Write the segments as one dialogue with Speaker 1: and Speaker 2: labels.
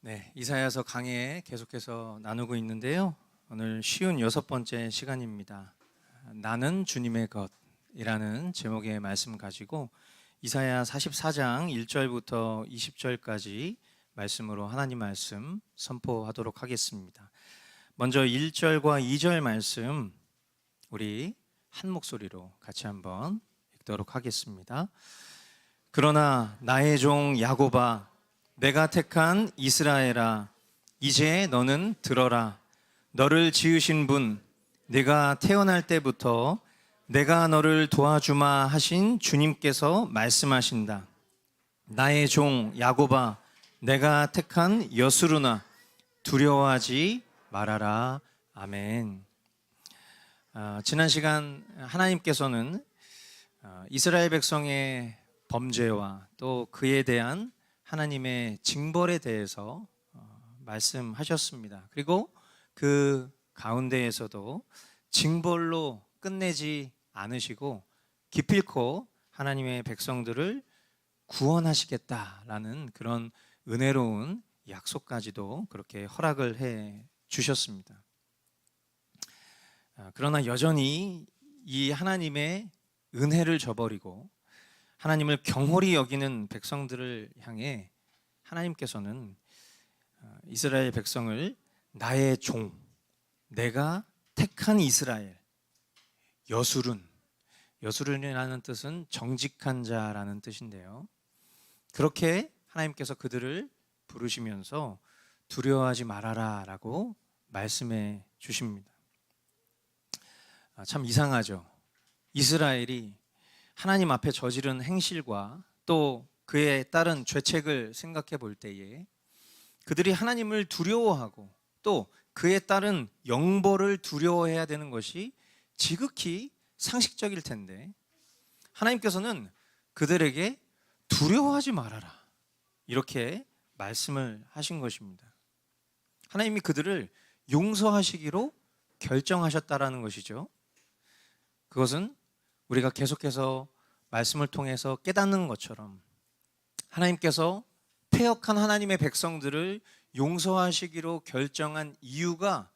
Speaker 1: 네, 이사야서 강해 계속해서 나누고 있는데요. 오늘 쉬운 6번째 시간입니다. 나는 주님의 것이라는 제목의 말씀 가지고 이사야 44장 1절부터 20절까지 말씀으로 하나님 말씀 선포하도록 하겠습니다. 먼저 1절과 2절 말씀 우리 한 목소리로 같이 한번 읽도록 하겠습니다. 그러나 나의 종 야곱아, 내가 택한 이스라엘아, 이제 너는 들어라. 너를 지으신 분, 내가 태어날 때부터 내가 너를 도와주마 하신 주님께서 말씀하신다. 나의 종 야곱아, 내가 택한 여수르나, 두려워하지 말아라. 아멘. 지난 시간 하나님께서는 이스라엘 백성의 범죄와 또 그에 대한 하나님의 징벌에 대해서 말씀하셨습니다. 그리고 그 가운데에서도 징벌로 끝내지 않으시고 기필코 하나님의 백성들을 구원하시겠다라는 그런 은혜로운 약속까지도 그렇게 허락을 해 주셨습니다. 그러나 여전히 이 하나님의 은혜를 저버리고 하나님을 경홀히 여기는 백성들을 향해 하나님께서는 이스라엘 백성을 나의 종, 내가 택한 이스라엘, 여수른이라는 뜻은 정직한 자라는 뜻인데요. 그렇게 하나님께서 그들을 부르시면서 두려워하지 말아라 라고 말씀해 주십니다. 참 이상하죠. 이스라엘이 하나님 앞에 저지른 행실과 또 그에 따른 죄책을 생각해 볼 때에 그들이 하나님을 두려워하고 또 그에 따른 영벌을 두려워해야 되는 것이 지극히 상식적일 텐데 하나님께서는 그들에게 두려워하지 말아라 이렇게 말씀을 하신 것입니다. 하나님이 그들을 용서하시기로 결정하셨다라는 것이죠. 그것은 우리가 계속해서 말씀을 통해서 깨닫는 것처럼 하나님께서 패역한 하나님의 백성들을 용서하시기로 결정한 이유가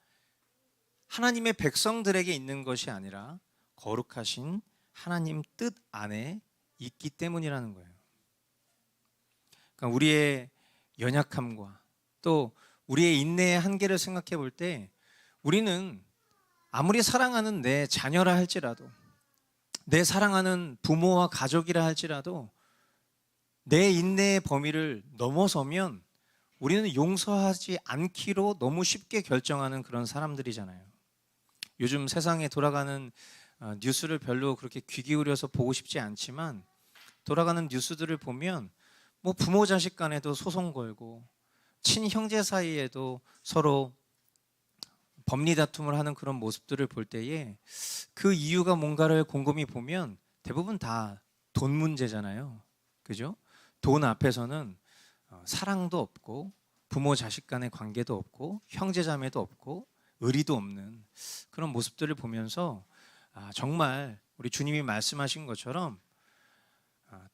Speaker 1: 하나님의 백성들에게 있는 것이 아니라 거룩하신 하나님 뜻 안에 있기 때문이라는 거예요. 그러니까 우리의 연약함과 또 우리의 인내의 한계를 생각해 볼 때 우리는 아무리 사랑하는 내 자녀라 할지라도 내 사랑하는 부모와 가족이라 할지라도 내 인내의 범위를 넘어서면 우리는 용서하지 않기로 너무 쉽게 결정하는 그런 사람들이잖아요. 요즘 세상에 돌아가는 뉴스를 별로 그렇게 귀 기울여서 보고 싶지 않지만 돌아가는 뉴스들을 보면 뭐 부모 자식 간에도 소송 걸고 친형제 사이에도 서로 법리 다툼을 하는 그런 모습들을 볼 때에 그 이유가 뭔가를 곰곰이 보면 대부분 다 돈 문제잖아요. 그죠? 돈 앞에서는 사랑도 없고 부모 자식 간의 관계도 없고 형제 자매도 없고 의리도 없는 그런 모습들을 보면서 정말 우리 주님이 말씀하신 것처럼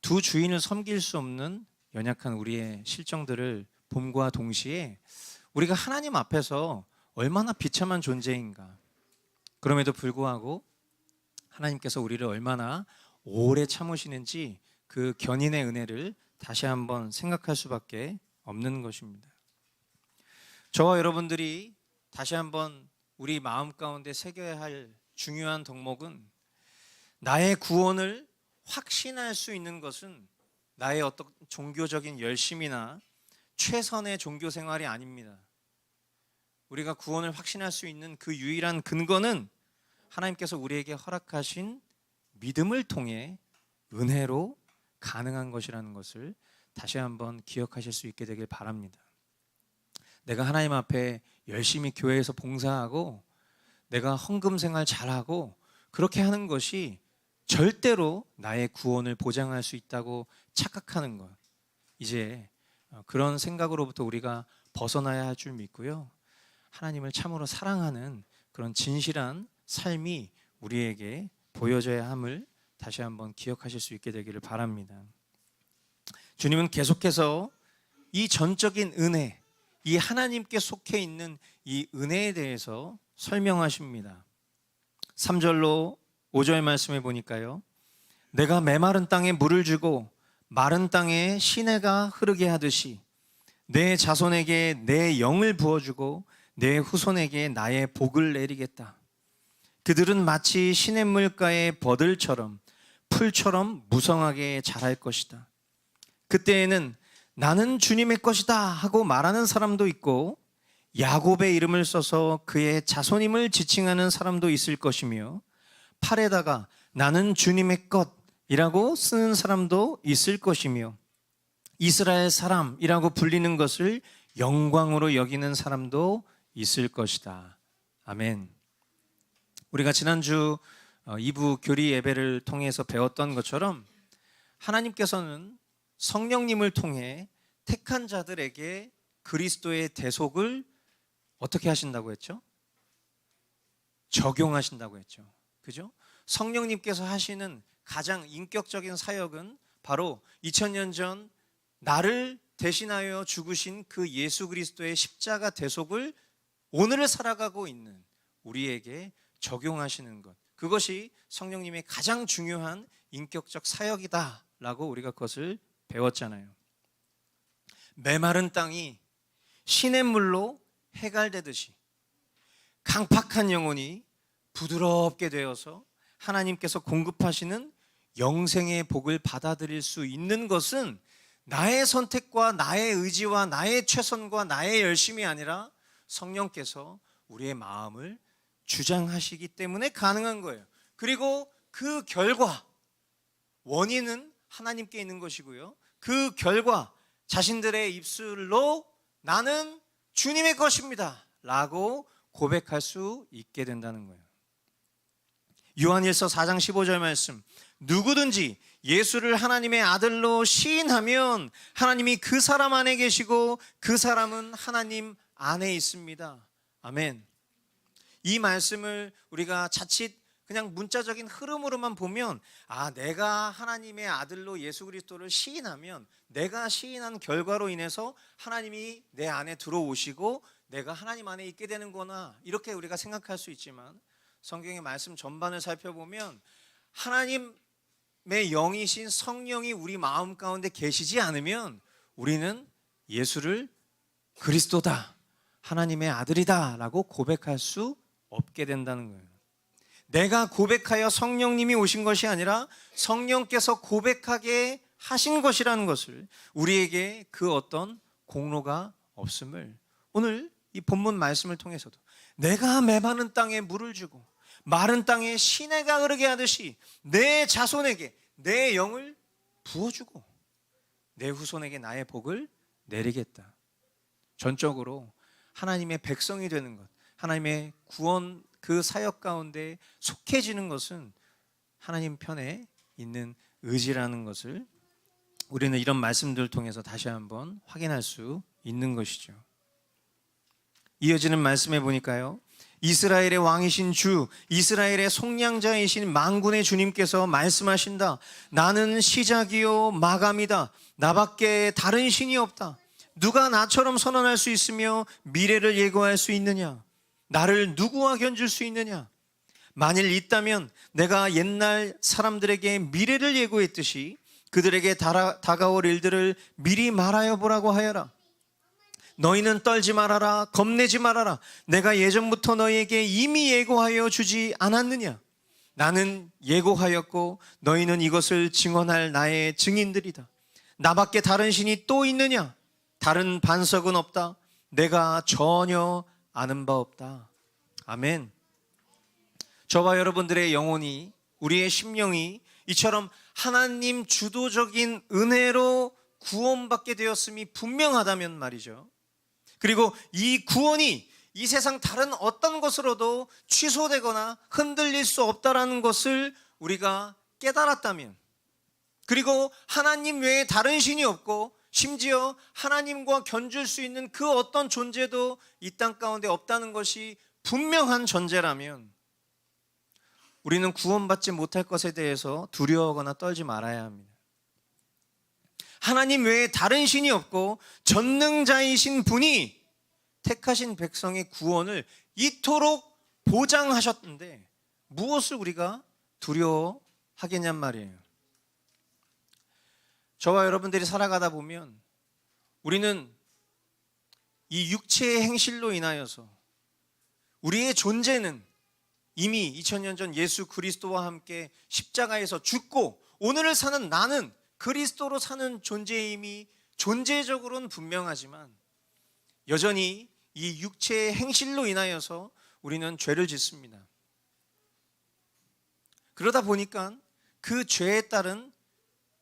Speaker 1: 두 주인을 섬길 수 없는 연약한 우리의 실정들을 봄과 동시에 우리가 하나님 앞에서 얼마나 비참한 존재인가. 그럼에도 불구하고 하나님께서 우리를 얼마나 오래 참으시는지 그 견인의 은혜를 다시 한번 생각할 수밖에 없는 것입니다. 저와 여러분들이 다시 한번 우리 마음 가운데 새겨야 할 중요한 덕목은 나의 구원을 확신할 수 있는 것은 나의 어떤 종교적인 열심이나 최선의 종교 생활이 아닙니다. 우리가 구원을 확신할 수 있는 그 유일한 근거는 하나님께서 우리에게 허락하신 믿음을 통해 은혜로 가능한 것이라는 것을 다시 한번 기억하실 수 있게 되길 바랍니다. 내가 하나님 앞에 열심히 교회에서 봉사하고 내가 헌금 생활 잘하고 그렇게 하는 것이 절대로 나의 구원을 보장할 수 있다고 착각하는 것, 이제 그런 생각으로부터 우리가 벗어나야 할 줄 믿고요. 하나님을 참으로 사랑하는 그런 진실한 삶이 우리에게 보여져야 함을 다시 한번 기억하실 수 있게 되기를 바랍니다. 주님은 계속해서 이 전적인 은혜, 이 하나님께 속해 있는 이 은혜에 대해서 설명하십니다. 3절로 5절 말씀해 보니까요, 내가 메마른 땅에 물을 주고 마른 땅에 시내가 흐르게 하듯이 내 자손에게 내 영을 부어주고 내 후손에게 나의 복을 내리겠다. 그들은 마치 시냇물가의 버들처럼 풀처럼 무성하게 자랄 것이다. 그때에는 나는 주님의 것이다 하고 말하는 사람도 있고 야곱의 이름을 써서 그의 자손임을 지칭하는 사람도 있을 것이며 팔에다가 나는 주님의 것이라고 쓰는 사람도 있을 것이며 이스라엘 사람이라고 불리는 것을 영광으로 여기는 사람도 있을 것이다. 아멘. 우리가 지난주 2부 교리 예배를 통해서 배웠던 것처럼 하나님께서는 성령님을 통해 택한 자들에게 그리스도의 대속을 어떻게 하신다고 했죠? 적용하신다고 했죠. 그죠? 성령님께서 하시는 가장 인격적인 사역은 바로 2000년 전 나를 대신하여 죽으신 그 예수 그리스도의 십자가 대속을 오늘을 살아가고 있는 우리에게 적용하시는 것, 그것이 성령님의 가장 중요한 인격적 사역이다라고 우리가 그것을 배웠잖아요. 메마른 땅이 시냇물로 해갈되듯이 강팍한 영혼이 부드럽게 되어서 하나님께서 공급하시는 영생의 복을 받아들일 수 있는 것은 나의 선택과 나의 의지와 나의 최선과 나의 열심이 아니라 성령께서 우리의 마음을 주장하시기 때문에 가능한 거예요. 그리고 그 결과, 원인은 하나님께 있는 것이고요, 그 결과 자신들의 입술로 나는 주님의 것입니다 라고 고백할 수 있게 된다는 거예요. 요한일서 4장 15절 말씀, 누구든지 예수를 하나님의 아들로 시인하면 하나님이 그 사람 안에 계시고 그 사람은 하나님 안에 있습니다. 아멘. 이 말씀을 우리가 자칫 그냥 문자적인 흐름으로만 보면, 내가 하나님의 아들로 예수 그리스도를 시인하면 내가 시인한 결과로 인해서 하나님이 내 안에 들어오시고 내가 하나님 안에 있게 되는구나, 이렇게 우리가 생각할 수 있지만 성경의 말씀 전반을 살펴보면 하나님의 영이신 성령이 우리 마음 가운데 계시지 않으면 우리는 예수를 그리스도다, 하나님의 아들이다 라고 고백할 수 없게 된다는 거예요. 내가 고백하여 성령님이 오신 것이 아니라 성령께서 고백하게 하신 것이라는 것을, 우리에게 그 어떤 공로가 없음을 오늘 이 본문 말씀을 통해서도 내가 메마른 땅에 물을 주고 마른 땅에 시내가 흐르게 하듯이 내 자손에게 내 영을 부어주고 내 후손에게 나의 복을 내리겠다. 전적으로 하나님의 백성이 되는 것, 하나님의 구원 그 사역 가운데 속해지는 것은 하나님 편에 있는 의지라는 것을 우리는 이런 말씀들을 통해서 다시 한번 확인할 수 있는 것이죠. 이어지는 말씀에 보니까요, 이스라엘의 왕이신 주, 이스라엘의 속량자이신 만군의 주님께서 말씀하신다. 나는 시작이요 마감이다. 나밖에 다른 신이 없다. 누가 나처럼 선언할 수 있으며 미래를 예고할 수 있느냐? 나를 누구와 견줄 수 있느냐? 만일 있다면 내가 옛날 사람들에게 미래를 예고했듯이 그들에게 다가올 일들을 미리 말하여 보라고 하여라. 너희는 떨지 말아라, 겁내지 말아라. 내가 예전부터 너희에게 이미 예고하여 주지 않았느냐? 나는 예고하였고 너희는 이것을 증언할 나의 증인들이다. 나밖에 다른 신이 또 있느냐? 다른 반석은 없다. 내가 전혀 아는 바 없다. 아멘. 저와 여러분들의 영혼이, 우리의 심령이 이처럼 하나님 주도적인 은혜로 구원받게 되었음이 분명하다면 말이죠. 그리고 이 구원이 이 세상 다른 어떤 것으로도 취소되거나 흔들릴 수 없다라는 것을 우리가 깨달았다면, 그리고 하나님 외에 다른 신이 없고 심지어 하나님과 견줄 수 있는 그 어떤 존재도 이 땅 가운데 없다는 것이 분명한 전제라면 우리는 구원받지 못할 것에 대해서 두려워하거나 떨지 말아야 합니다. 하나님 외에 다른 신이 없고 전능자이신 분이 택하신 백성의 구원을 이토록 보장하셨는데 무엇을 우리가 두려워하겠냔 말이에요. 저와 여러분들이 살아가다 보면 우리는 이 육체의 행실로 인하여서 우리의 존재는 이미 2000년 전 예수 그리스도와 함께 십자가에서 죽고 오늘을 사는 나는 그리스도로 사는 존재임이 존재적으로는 분명하지만 여전히 이 육체의 행실로 인하여서 우리는 죄를 짓습니다. 그러다 보니까 그 죄에 따른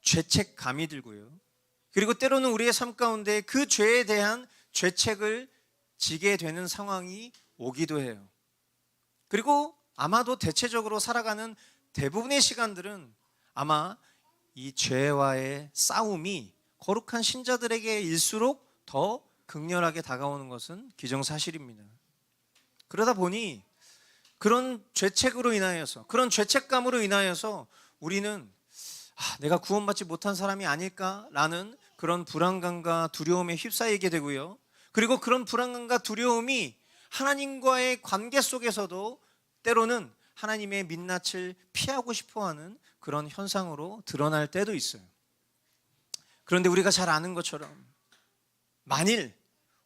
Speaker 1: 죄책감이 들고요. 그리고 때로는 우리의 삶 가운데 그 죄에 대한 죄책을 지게 되는 상황이 오기도 해요. 그리고 아마도 대체적으로 살아가는 대부분의 시간들은 아마 이 죄와의 싸움이 거룩한 신자들에게일수록 더 극렬하게 다가오는 것은 기정사실입니다. 그러다 보니 그런 죄책으로 인하여서, 그런 죄책감으로 인하여서 우리는 내가 구원받지 못한 사람이 아닐까라는 그런 불안감과 두려움에 휩싸이게 되고요. 그리고 그런 불안감과 두려움이 하나님과의 관계 속에서도 때로는 하나님의 민낯을 피하고 싶어하는 그런 현상으로 드러날 때도 있어요. 그런데 우리가 잘 아는 것처럼 만일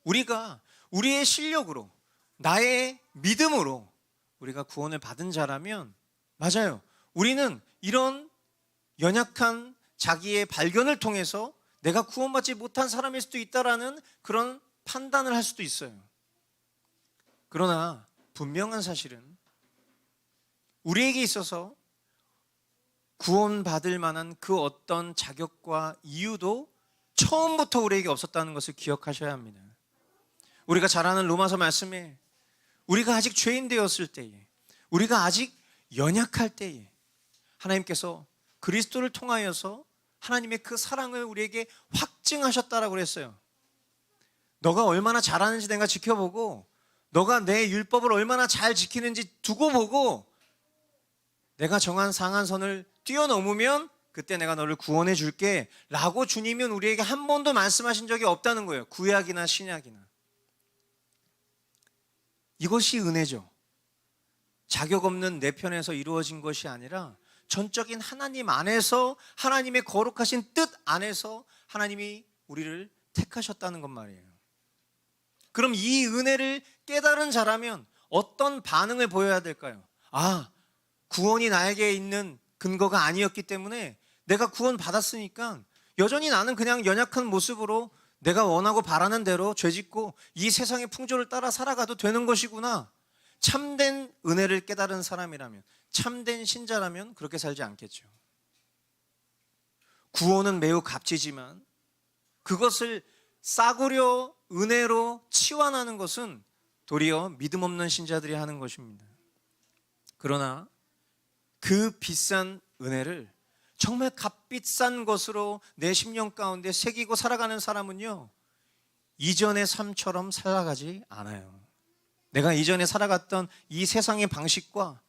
Speaker 1: 우리가 우리의 실력으로, 나의 믿음으로 우리가 구원을 받은 자라면 맞아요. 우리는 이런 연약한 자기의 발견을 통해서 내가 구원받지 못한 사람일 수도 있다라는 그런 판단을 할 수도 있어요. 그러나 분명한 사실은 우리에게 있어서 구원받을 만한 그 어떤 자격과 이유도 처음부터 우리에게 없었다는 것을 기억하셔야 합니다. 우리가 잘 아는 로마서 말씀에 우리가 아직 죄인 되었을 때에, 우리가 아직 연약할 때에 하나님께서 그리스도를 통하여서 하나님의 그 사랑을 우리에게 확증하셨다라고 그랬어요. 너가 얼마나 잘하는지 내가 지켜보고 너가 내 율법을 얼마나 잘 지키는지 두고 보고 내가 정한 상한선을 뛰어넘으면 그때 내가 너를 구원해 줄게 라고 주님은 우리에게 한 번도 말씀하신 적이 없다는 거예요. 구약이나 신약이나. 이것이 은혜죠. 자격 없는 내 편에서 이루어진 것이 아니라 전적인 하나님 안에서, 하나님의 거룩하신 뜻 안에서 하나님이 우리를 택하셨다는 것 말이에요. 그럼 이 은혜를 깨달은 자라면 어떤 반응을 보여야 될까요? 구원이 나에게 있는 근거가 아니었기 때문에 내가 구원 받았으니까 여전히 나는 그냥 연약한 모습으로 내가 원하고 바라는 대로 죄짓고 이 세상의 풍조를 따라 살아가도 되는 것이구나. 참된 은혜를 깨달은 사람이라면, 참된 신자라면 그렇게 살지 않겠죠. 구원은 매우 값지지만 그것을 싸구려 은혜로 치환하는 것은 도리어 믿음 없는 신자들이 하는 것입니다. 그러나 그 비싼 은혜를 정말 값비싼 것으로 내 심령 가운데 새기고 살아가는 사람은요, 이전의 삶처럼 살아가지 않아요. 내가 이전에 살아갔던 이 세상의 방식과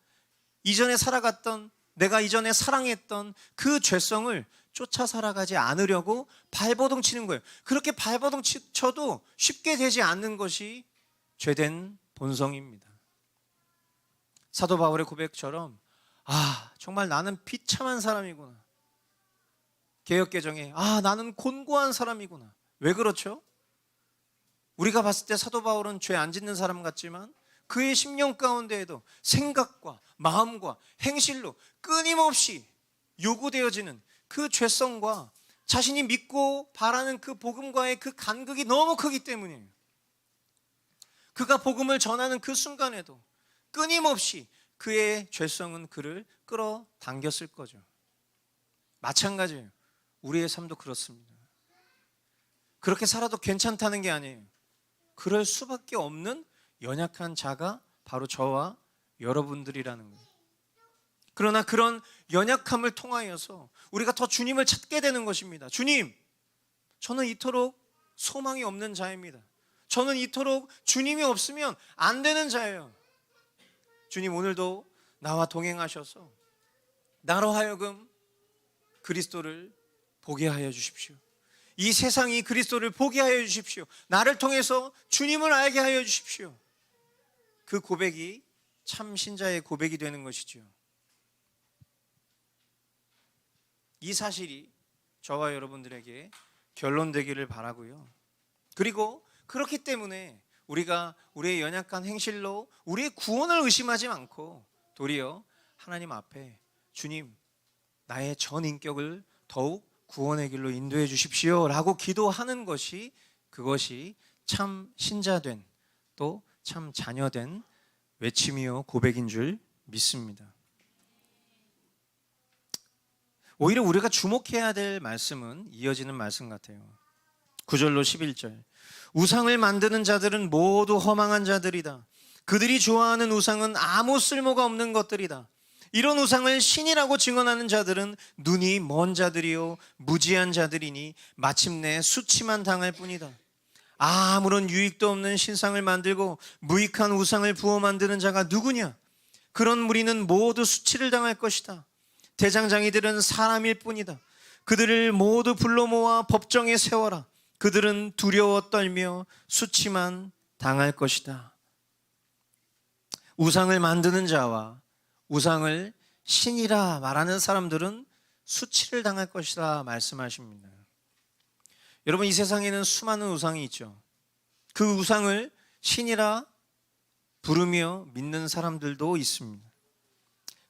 Speaker 1: 이전에 살아갔던, 내가 이전에 사랑했던 그 죄성을 쫓아 살아가지 않으려고 발버둥 치는 거예요. 그렇게 발버둥 쳐도 쉽게 되지 않는 것이 죄된 본성입니다. 사도 바울의 고백처럼 정말 나는 비참한 사람이구나. 개역개정에 나는 곤고한 사람이구나. 왜 그렇죠? 우리가 봤을 때 사도 바울은 죄 안 짓는 사람 같지만 그의 심령 가운데에도 생각과 마음과 행실로 끊임없이 요구되어지는 그 죄성과 자신이 믿고 바라는 그 복음과의 그 간극이 너무 크기 때문이에요. 그가 복음을 전하는 그 순간에도 끊임없이 그의 죄성은 그를 끌어당겼을 거죠. 마찬가지예요. 우리의 삶도 그렇습니다. 그렇게 살아도 괜찮다는 게 아니에요. 그럴 수밖에 없는 연약한 자가 바로 저와 여러분들이라는 거예요. 그러나 그런 연약함을 통하여서 우리가 더 주님을 찾게 되는 것입니다. 주님, 저는 이토록 소망이 없는 자입니다. 저는 이토록 주님이 없으면 안 되는 자예요. 주님, 오늘도 나와 동행하셔서 나로 하여금 그리스도를 보게 하여 주십시오. 이 세상이 그리스도를 보게 하여 주십시오. 나를 통해서 주님을 알게 하여 주십시오. 그 고백이 참 신자의 고백이 되는 것이죠. 이 사실이 저와 여러분들에게 결론되기를 바라고요. 그리고 그렇기 때문에 우리가 우리의 연약한 행실로 우리의 구원을 의심하지 않고 도리어 하나님 앞에 주님, 나의 전 인격을 더욱 구원의 길로 인도해 주십시오 라고 기도하는 것이, 그것이 참 신자된, 또 참 자녀된 외침이요 고백인 줄 믿습니다. 오히려 우리가 주목해야 될 말씀은 이어지는 말씀 같아요. 9절로 11절. 우상을 만드는 자들은 모두 허망한 자들이다. 그들이 좋아하는 우상은 아무 쓸모가 없는 것들이다. 이런 우상을 신이라고 증언하는 자들은 눈이 먼 자들이요 무지한 자들이니 마침내 수치만 당할 뿐이다. 아무런 유익도 없는 신상을 만들고 무익한 우상을 부어 만드는 자가 누구냐? 그런 무리는 모두 수치를 당할 것이다. 대장장이들은 사람일 뿐이다. 그들을 모두 불러 모아 법정에 세워라. 그들은 두려워 떨며 수치만 당할 것이다. 우상을 만드는 자와 우상을 신이라 말하는 사람들은 수치를 당할 것이다 말씀하십니다. 여러분, 이 세상에는 수많은 우상이 있죠. 그 우상을 신이라 부르며 믿는 사람들도 있습니다.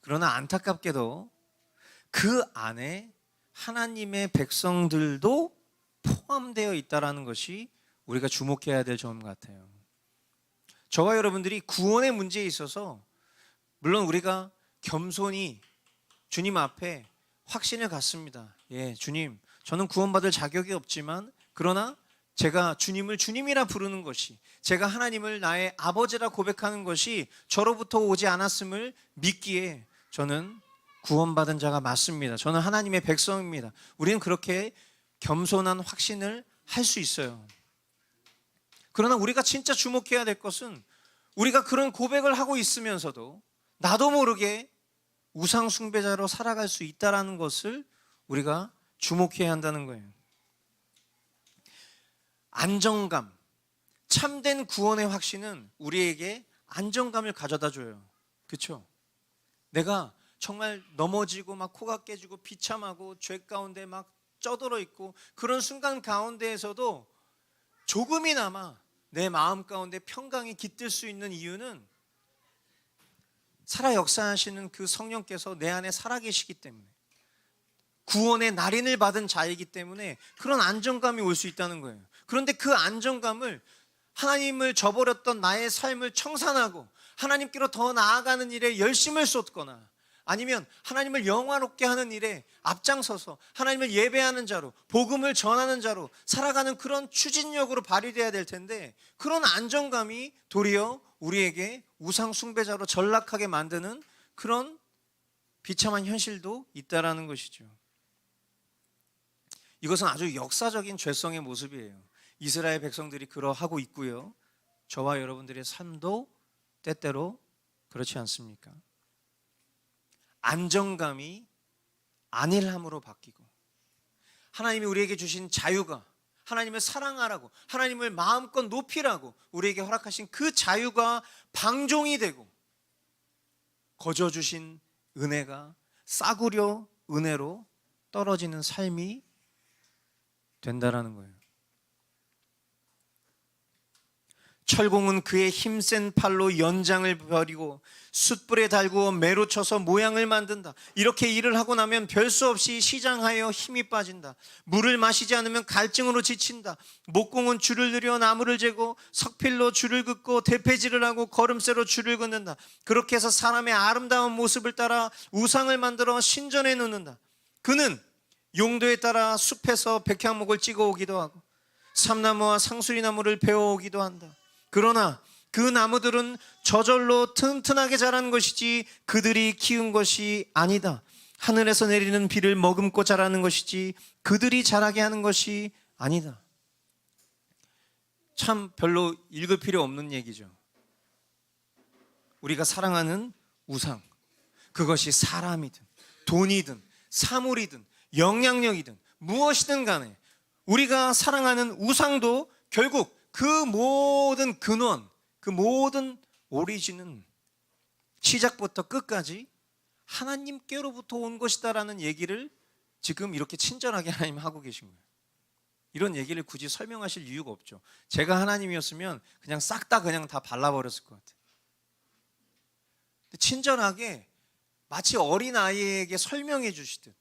Speaker 1: 그러나 안타깝게도 그 안에 하나님의 백성들도 포함되어 있다는 것이 우리가 주목해야 될 점 같아요. 저와 여러분들이 구원의 문제에 있어서 물론 우리가 겸손히 주님 앞에 확신을 갖습니다. 예, 주님, 저는 구원받을 자격이 없지만 그러나 제가 주님을 주님이라 부르는 것이, 제가 하나님을 나의 아버지라 고백하는 것이 저로부터 오지 않았음을 믿기에 저는 구원받은 자가 맞습니다. 저는 하나님의 백성입니다. 우리는 그렇게 겸손한 확신을 할 수 있어요. 그러나 우리가 진짜 주목해야 될 것은 우리가 그런 고백을 하고 있으면서도 나도 모르게 우상 숭배자로 살아갈 수 있다는 것을 우리가 주목해야 한다는 거예요. 안정감, 참된 구원의 확신은 우리에게 안정감을 가져다 줘요. 그렇죠? 내가 정말 넘어지고 막 코가 깨지고 비참하고 죄 가운데 막 쩌들어 있고 그런 순간 가운데에서도 조금이나마 내 마음 가운데 평강이 깃들 수 있는 이유는 살아 역사하시는 그 성령께서 내 안에 살아계시기 때문에, 구원의 날인을 받은 자이기 때문에 그런 안정감이 올 수 있다는 거예요. 그런데 그 안정감을 하나님을 저버렸던 나의 삶을 청산하고 하나님께로 더 나아가는 일에 열심을 쏟거나 아니면 하나님을 영화롭게 하는 일에 앞장서서 하나님을 예배하는 자로, 복음을 전하는 자로 살아가는 그런 추진력으로 발휘돼야 될 텐데, 그런 안정감이 도리어 우리에게 우상 숭배자로 전락하게 만드는 그런 비참한 현실도 있다라는 것이죠. 이것은 아주 역사적인 죄성의 모습이에요. 이스라엘 백성들이 그러하고 있고요. 저와 여러분들의 삶도 때때로 그렇지 않습니까? 안정감이 안일함으로 바뀌고, 하나님이 우리에게 주신 자유가, 하나님을 사랑하라고, 하나님을 마음껏 높이라고 우리에게 허락하신 그 자유가 방종이 되고, 거저 주신 은혜가 싸구려 은혜로 떨어지는 삶이 된다라는 거예요. 철공은 그의 힘센 팔로 연장을 버리고 숯불에 달구어 매로 쳐서 모양을 만든다. 이렇게 일을 하고 나면 별 수 없이 시장하여 힘이 빠진다. 물을 마시지 않으면 갈증으로 지친다. 목공은 줄을 들여 나무를 재고 석필로 줄을 긋고 대패질을 하고 걸음쇠로 줄을 긋는다. 그렇게 해서 사람의 아름다운 모습을 따라 우상을 만들어 신전에 놓는다. 그는 용도에 따라 숲에서 백향목을 찍어 오기도 하고 삼나무와 상수리나무를 베어 오기도 한다. 그러나 그 나무들은 저절로 튼튼하게 자란 것이지 그들이 키운 것이 아니다. 하늘에서 내리는 비를 머금고 자라는 것이지 그들이 자라게 하는 것이 아니다. 참 별로 읽을 필요 없는 얘기죠. 우리가 사랑하는 우상, 그것이 사람이든 돈이든 사물이든 영향력이든 무엇이든 간에 우리가 사랑하는 우상도 결국 그 모든 근원, 그 모든 오리진은 시작부터 끝까지 하나님께로부터 온 것이다라는 얘기를 지금 이렇게 친절하게 하나님 하고 계신 거예요. 이런 얘기를 굳이 설명하실 이유가 없죠. 제가 하나님이었으면 그냥 싹 다 그냥 다 발라버렸을 것 같아요. 친절하게 마치 어린아이에게 설명해 주시듯,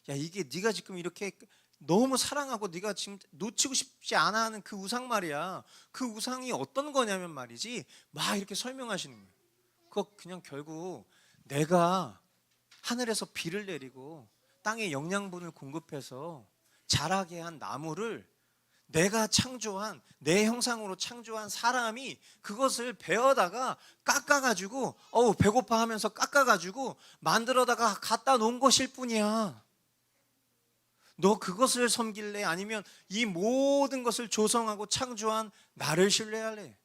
Speaker 1: 야, 이게 네가 지금 이렇게 너무 사랑하고 네가 지금 놓치고 싶지 않아 하는 그 우상 말이야. 그 우상이 어떤 거냐면 말이지, 막 이렇게 설명하시는 거예요. 그거 그냥 결국 내가 하늘에서 비를 내리고 땅에 영양분을 공급해서 자라게 한 나무를 내가 창조한, 내 형상으로 창조한 사람이 그것을 베어다가 깎아가지고 배고파 하면서 깎아가지고 만들어다가 갖다 놓은 것일 뿐이야. 너 그것을 섬길래? 아니면 이 모든 것을 조성하고 창조한 나를 신뢰할래?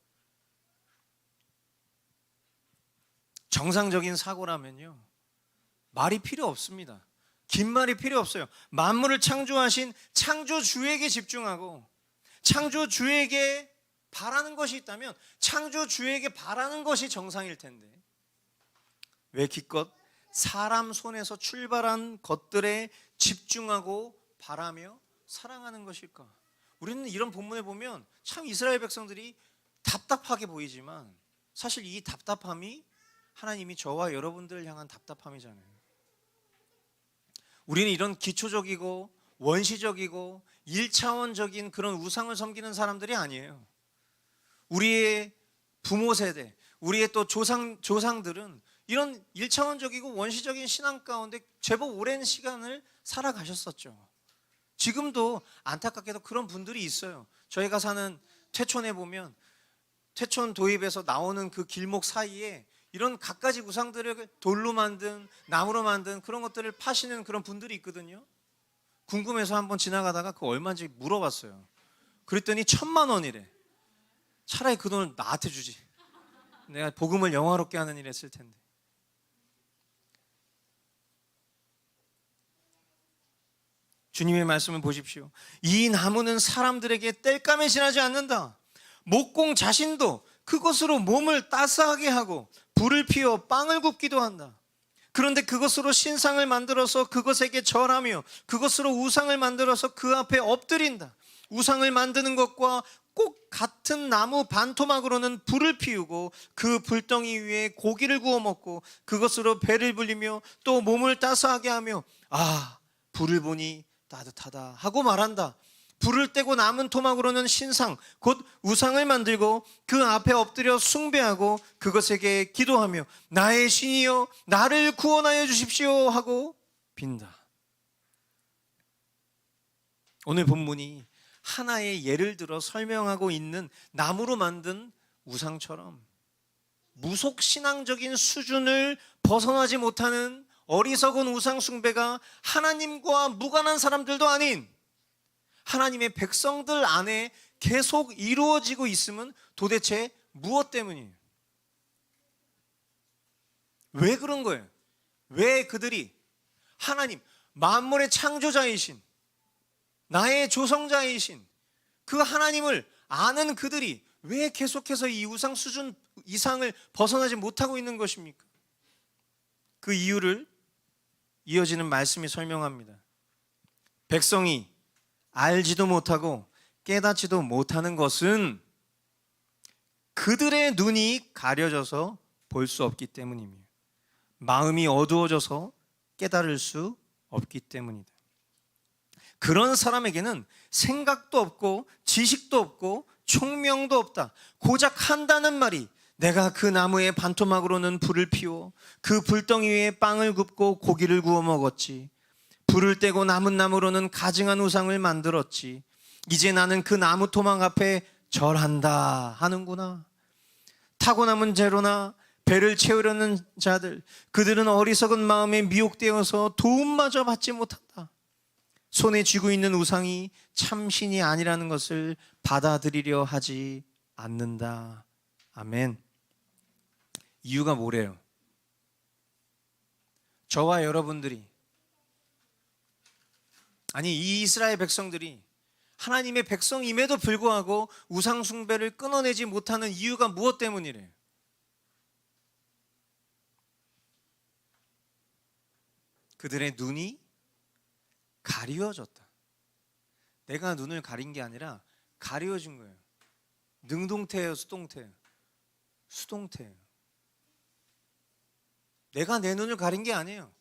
Speaker 1: 정상적인 사고라면요, 말이 필요 없습니다. 긴 말이 필요 없어요. 만물을 창조하신 창조주에게 집중하고 창조주에게 바라는 것이 있다면 창조주에게 바라는 것이 정상일 텐데, 왜 기껏 사람 손에서 출발한 것들에 집중하고 바라며 사랑하는 것일까? 우리는 이런 본문에 보면 참 이스라엘 백성들이 답답하게 보이지만 사실 이 답답함이 하나님이 저와 여러분들을 향한 답답함이잖아요. 우리는 이런 기초적이고 원시적이고 1차원적인 그런 우상을 섬기는 사람들이 아니에요. 우리의 부모 세대, 우리의 또 조상들은 이런 1차원적이고 원시적인 신앙 가운데 제법 오랜 시간을 살아가셨었죠. 지금도 안타깝게도 그런 분들이 있어요. 저희가 사는 퇴촌에 보면 퇴촌 도입에서 나오는 그 길목 사이에 이런 갖가지 우상들을 돌로 만든, 나무로 만든 그런 것들을 파시는 그런 분들이 있거든요. 궁금해서 한번 지나가다가 그거 얼마인지 물어봤어요. 그랬더니 1,000,000원이래. 차라리 그 돈을 나한테 주지. 내가 복음을 영화롭게 하는 일에 쓸 텐데. 주님의 말씀을 보십시오. 이 나무는 사람들에게 땔감에 지나지 않는다. 목공 자신도 그것으로 몸을 따스하게 하고 불을 피워 빵을 굽기도 한다. 그런데 그것으로 신상을 만들어서 그것에게 절하며 그것으로 우상을 만들어서 그 앞에 엎드린다. 우상을 만드는 것과 꼭 같은 나무 반토막으로는 불을 피우고 그 불덩이 위에 고기를 구워 먹고 그것으로 배를 불리며 또 몸을 따스하게 하며 불을 보니 따뜻하다 하고 말한다. 불을 떼고 남은 토막으로는 신상 곧 우상을 만들고 그 앞에 엎드려 숭배하고 그것에게 기도하며 나의 신이여 나를 구원하여 주십시오 하고 빈다. 오늘 본문이 하나의 예를 들어 설명하고 있는 나무로 만든 우상처럼 무속신앙적인 수준을 벗어나지 못하는 어리석은 우상 숭배가 하나님과 무관한 사람들도 아닌 하나님의 백성들 안에 계속 이루어지고 있음은 도대체 무엇 때문이에요? 왜 그런 거예요? 왜 그들이 하나님, 만물의 창조자이신 나의 조성자이신 그 하나님을 아는 그들이 왜 계속해서 이 우상 수준 이상을 벗어나지 못하고 있는 것입니까? 그 이유를 이어지는 말씀이 설명합니다. 백성이 알지도 못하고 깨닫지도 못하는 것은 그들의 눈이 가려져서 볼 수 없기 때문입니다. 마음이 어두워져서 깨달을 수 없기 때문이다. 그런 사람에게는 생각도 없고 지식도 없고 총명도 없다. 고작 한다는 말이 내가 그 나무의 반토막으로는 불을 피워 그 불덩이 위에 빵을 굽고 고기를 구워 먹었지. 불을 떼고 남은 나무로는 가증한 우상을 만들었지. 이제 나는 그 나무 토막 앞에 절한다 하는구나. 타고남은 재로나 배를 채우려는 자들, 그들은 어리석은 마음에 미혹되어서 도움마저 받지 못한다. 손에 쥐고 있는 우상이 참신이 아니라는 것을 받아들이려 하지 않는다. 아멘. 이유가 뭐래요? 저와 여러분들이, 아니 이 이스라엘 백성들이 하나님의 백성임에도 불구하고 우상 숭배를 끊어내지 못하는 이유가 무엇 때문이래요? 그들의 눈이 가리워졌다. 내가 눈을 가린 게 아니라 가리워진 거예요. 능동태예요, 수동태예요? 수동태예요. 내가 내 눈을 가린 게 아니에요.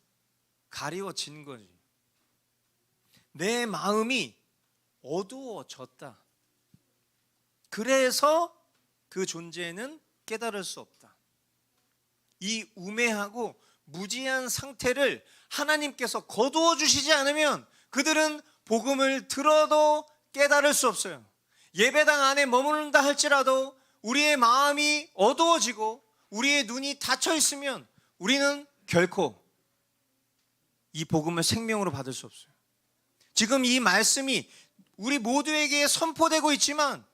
Speaker 1: 가리워진 거지. 내 마음이 어두워졌다. 그래서 그 존재는 깨달을 수 없다. 이 우매하고 무지한 상태를 하나님께서 거두어 주시지 않으면 그들은 복음을 들어도 깨달을 수 없어요. 예배당 안에 머무른다 할지라도 우리의 마음이 어두워지고 우리의 눈이 닫혀 있으면 우리는 결코 이 복음을 생명으로 받을 수 없어요. 지금 이 말씀이 우리 모두에게 선포되고 있지만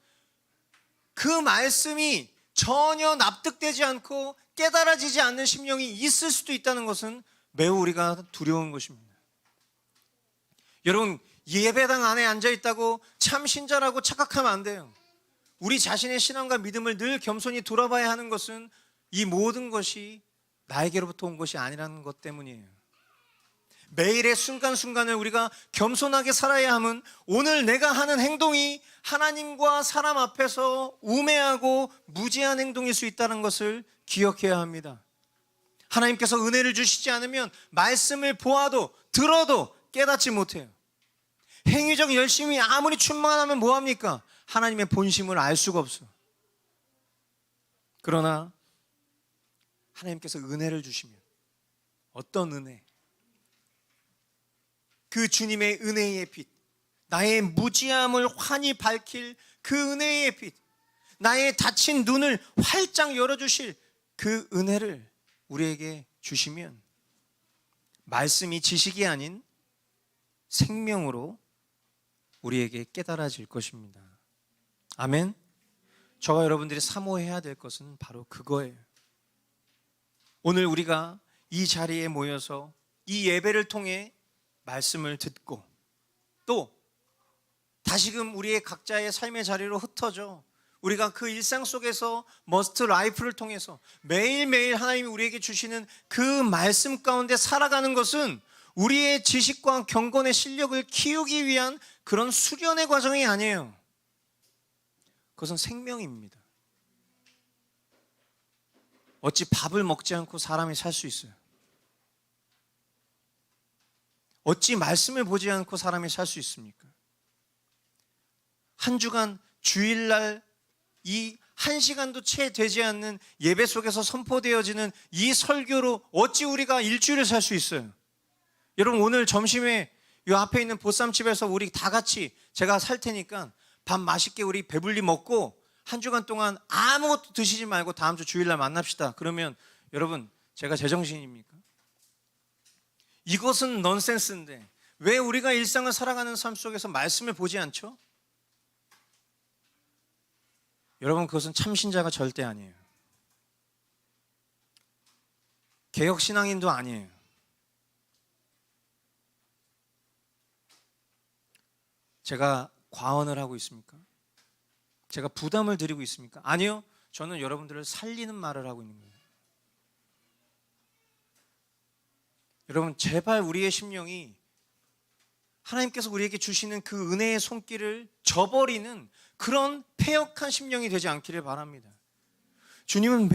Speaker 1: 그 말씀이 전혀 납득되지 않고 깨달아지지 않는 심령이 있을 수도 있다는 것은 매우 우리가 두려운 것입니다. 여러분, 예배당 안에 앉아 있다고 참 신자라고 착각하면 안 돼요. 우리 자신의 신앙과 믿음을 늘 겸손히 돌아봐야 하는 것은 이 모든 것이 나에게로부터 온 것이 아니라는 것 때문이에요. 매일의 순간순간을 우리가 겸손하게 살아야 함은 오늘 내가 하는 행동이 하나님과 사람 앞에서 우매하고 무지한 행동일 수 있다는 것을 기억해야 합니다. 하나님께서 은혜를 주시지 않으면 말씀을 보아도 들어도 깨닫지 못해요. 행위적 열심이 아무리 충만하면 뭐합니까? 하나님의 본심을 알 수가 없어. 그러나 하나님께서 은혜를 주시면, 어떤 은혜? 그 주님의 은혜의 빛, 나의 무지함을 환히 밝힐 그 은혜의 빛, 나의 닫힌 눈을 활짝 열어주실 그 은혜를 우리에게 주시면 말씀이 지식이 아닌 생명으로 우리에게 깨달아질 것입니다. 아멘. 저와 여러분들이 사모해야 될 것은 바로 그거예요. 오늘 우리가 이 자리에 모여서 이 예배를 통해 말씀을 듣고 또 다시금 우리의 각자의 삶의 자리로 흩어져 우리가 그 일상 속에서 머스트 라이프를 통해서 매일매일 하나님이 우리에게 주시는 그 말씀 가운데 살아가는 것은 우리의 지식과 경건의 실력을 키우기 위한 그런 수련의 과정이 아니에요. 그것은 생명입니다. 어찌 밥을 먹지 않고 사람이 살 수 있어요? 어찌 말씀을 보지 않고 사람이 살 수 있습니까? 한 주간 주일날 이 한 시간도 채 되지 않는 예배 속에서 선포되어지는 이 설교로 어찌 우리가 일주일을 살 수 있어요? 여러분, 오늘 점심에 이 앞에 있는 보쌈집에서 우리 다 같이 제가 살 테니까 밥 맛있게 우리 배불리 먹고 한 주간 동안 아무것도 드시지 말고 다음 주 주일날 만납시다. 그러면 여러분, 제가 제정신입니까? 이것은 넌센스인데 왜 우리가 일상을 살아가는 삶 속에서 말씀을 보지 않죠? 여러분, 그것은 참신자가 절대 아니에요. 개혁신앙인도 아니에요. 제가 과언을 하고 있습니까? 제가 부담을 드리고 있습니까? 아니요. 저는 여러분들을 살리는 말을 하고 있는 거예요. 여러분, 제발 우리의 심령이 하나님께서 우리에게 주시는 그 은혜의 손길을 저버리는 그런 패역한 심령이 되지 않기를 바랍니다. 주님은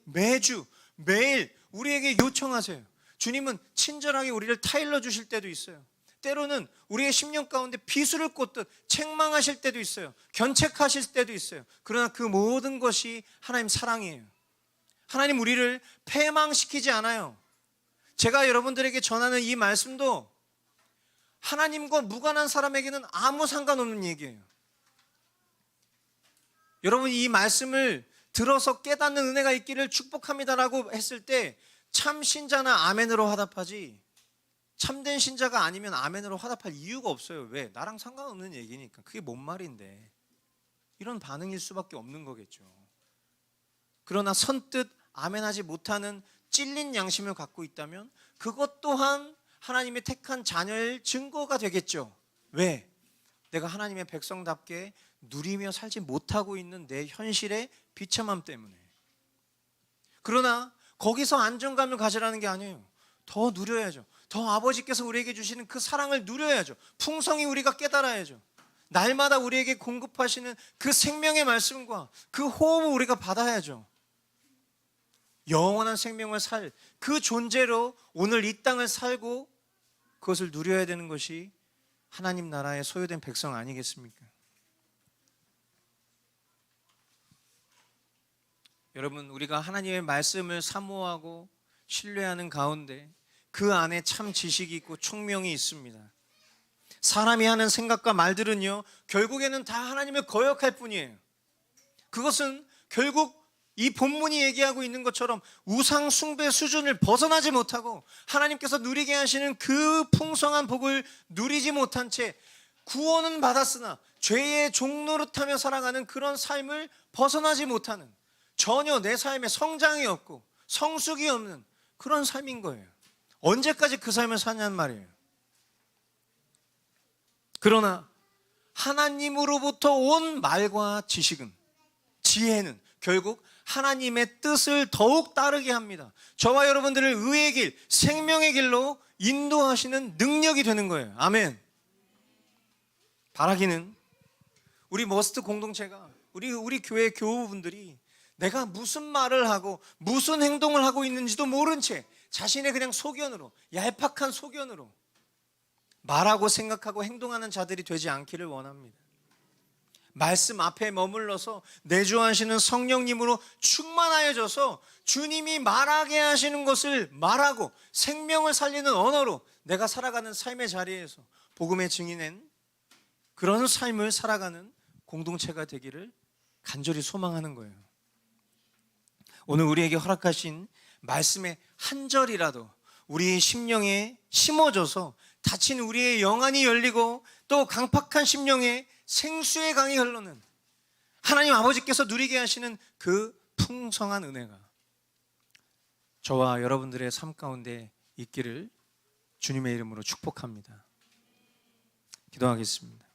Speaker 1: 매주 매일 우리에게 요청하세요. 주님은 친절하게 우리를 타일러 주실 때도 있어요. 때로는 우리의 심령 가운데 비수를 꽂듯 책망하실 때도 있어요. 견책하실 때도 있어요. 그러나 그 모든 것이 하나님 사랑이에요. 하나님 우리를 패망시키지 않아요. 제가 여러분들에게 전하는 이 말씀도 하나님과 무관한 사람에게는 아무 상관없는 얘기예요. 여러분, 이 말씀을 들어서 깨닫는 은혜가 있기를 축복합니다라고 했을 때 참 신자나 아멘으로 화답하지 참된 신자가 아니면 아멘으로 화답할 이유가 없어요. 왜? 나랑 상관없는 얘기니까. 그게 뭔 말인데. 이런 반응일 수밖에 없는 거겠죠. 그러나 선뜻 아멘하지 못하는 찔린 양심을 갖고 있다면 그것 또한 하나님의 택한 자녀의 증거가 되겠죠. 왜? 내가 하나님의 백성답게 누리며 살지 못하고 있는 내 현실의 비참함 때문에. 그러나 거기서 안정감을 가지라는 게 아니에요. 더 누려야죠. 더 아버지께서 우리에게 주시는 그 사랑을 누려야죠. 풍성히 우리가 깨달아야죠. 날마다 우리에게 공급하시는 그 생명의 말씀과 그 호흡을 우리가 받아야죠. 영원한 생명을 살 그 존재로 오늘 이 땅을 살고 그것을 누려야 되는 것이 하나님 나라의 소유된 백성 아니겠습니까? 여러분, 우리가 하나님의 말씀을 사모하고 신뢰하는 가운데 그 안에 참 지식이 있고 총명이 있습니다. 사람이 하는 생각과 말들은요, 결국에는 다 하나님을 거역할 뿐이에요. 그것은 결국 이 본문이 얘기하고 있는 것처럼 우상 숭배 수준을 벗어나지 못하고 하나님께서 누리게 하시는 그 풍성한 복을 누리지 못한 채 구원은 받았으나 죄의 종노릇하며 살아가는 그런 삶을 벗어나지 못하는, 전혀 내 삶에 성장이 없고 성숙이 없는 그런 삶인 거예요. 언제까지 그 삶을 사냐는 말이에요. 그러나 하나님으로부터 온 말과 지식은, 지혜는 결국 하나님의 뜻을 더욱 따르게 합니다. 저와 여러분들을 의의 길, 생명의 길로 인도하시는 능력이 되는 거예요. 아멘. 바라기는 우리 머스트 공동체가, 우리 교회 교우분들이 내가 무슨 말을 하고 무슨 행동을 하고 있는지도 모른 채 자신의 그냥 소견으로, 얄팍한 소견으로 말하고 생각하고 행동하는 자들이 되지 않기를 원합니다. 말씀 앞에 머물러서 내주하시는 성령님으로 충만하여져서 주님이 말하게 하시는 것을 말하고 생명을 살리는 언어로 내가 살아가는 삶의 자리에서 복음의 증인인 그런 삶을 살아가는 공동체가 되기를 간절히 소망하는 거예요. 오늘 우리에게 허락하신 말씀의 한 절이라도 우리 심령에 심어져서 닫힌 우리의 영안이 열리고 또 강팍한 심령에 생수의 강이 흘러는 하나님 아버지께서 누리게 하시는 그 풍성한 은혜가 저와 여러분들의 삶 가운데 있기를 주님의 이름으로 축복합니다. 기도하겠습니다.